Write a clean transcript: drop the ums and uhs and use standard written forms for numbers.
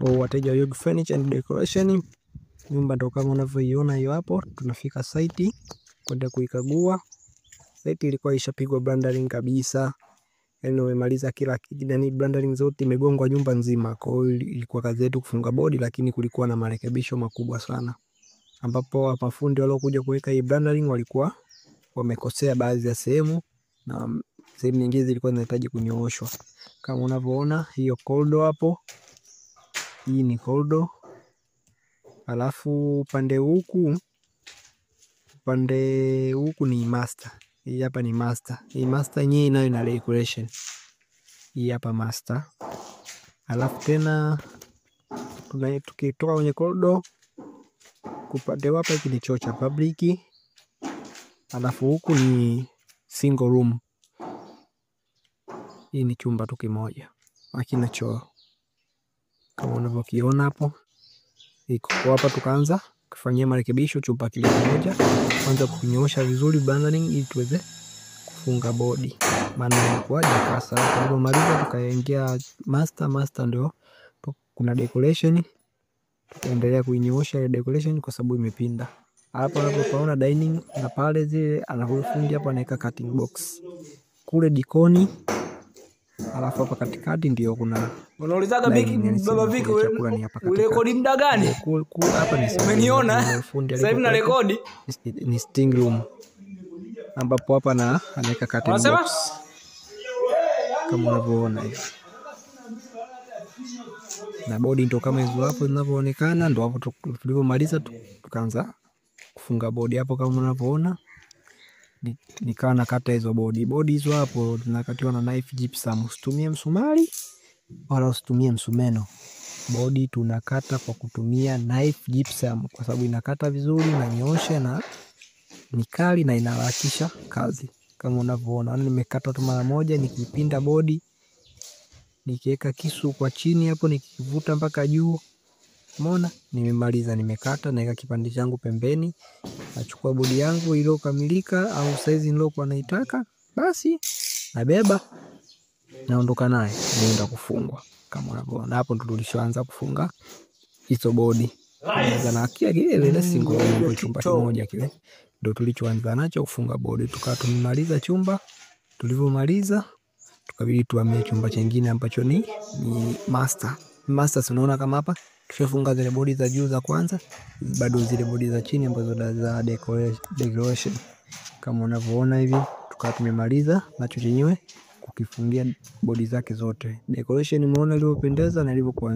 Wateja wa Yug Furniture and Decoration. Nyumba ndo kama unavyoiona hiyo hapo. Tunafika site kwenda kuikagua. Site ilikuwa ishapigwa branding kabisa. Yaani wamemaliza kila kitu, yani branding zote imegongwa nyumba nzima. Kwa hiyo ilikuwa kazi yetu kufunga bodi, lakini kulikuwa na marekebisho makubwa sana. Ambapo mafundi waliokuja kuweka hii branding walikuwa wamekosea baadhi ya sehemu na sehemu nyingine zilikuwa zinahitaji kunyooshwa. Kama unavyoona hiyo corridor hapo. Hii ni corridor. Alafu upande huku ni master. Hii hapa ni master. Hii master yenyewe inayo ina decoration. Hii hapa master. Alafu tena tukitoka kwenye corridor kupande hapa, hiki ni choo cha public. Alafu huku ni single room. Hii ni chumba tu kimoja, hakina choo. Kama unavyokiona hapo. Iko hapa tukaanza kufanyia marekebisho chumba kile kimoja. Kwanza kunyoosha vizuri branding ili tuweze kufunga bodi. Maana ilikuwa kasa. Tulipomaliza tukaingia master ndio kuna decoration. Tukaendelea kuinyoosha ile decoration kwa sababu imepinda. Hapa unapoona dining na pale zile anafundi hapa anaweka cutting box. Kule dikoni. Alafu hapa katikati ndio kuna unaulizaga baba Viki urekodi muda gani? Hapa ni umeniona sasa hivi na rekodi ni sitting room, ambapo hapa na anaweka cutting box kama unavyoona hivi. Na bodi ndio kama hizo hapo zinavyoonekana. Ndio hapo tulipomaliza tukaanza kufunga bodi hapo kama unavyoona. Nikawa nakata hizo bodi hizo hapo zinakatiwa na knife gypsum. Usitumie msumari wala usitumie msumeno. Bodi tunakata kwa kutumia knife gypsum kwa sababu inakata vizuri na nyosha na ni kali na inaharakisha kazi. Kama unavyoona nimekata tu mara moja, nikipinda bodi nikiweka kisu kwa chini hapo nikivuta mpaka juu. Umeona? Nimemaliza, nimekata, naweka kipande changu pembeni. Nachukua bodi yangu iliyokamilika au size nilokuwa naitaka, basi nabeba naondoka naye naenda kufungwa. Kama unavyoona hapo ndo tulishaanza kufunga hizo bodi. Na ile single room chumba kimoja kile ndo tulichoanza nacho kufunga bodi. Tukawa tumemaliza chumba. Tulivyomaliza tukabidi tuhamie chumba kingine ambacho ni master. Master unaona kama hapa tushafunga zile bodi za juu za kwanza, bado zile bodi za chini ambazo za decoration. Kama unavyoona hivi tukawa tumemaliza nacho chenyewe kukifungia bodi zake zote. Decoration umeona ilivyopendeza na ilivyokuwa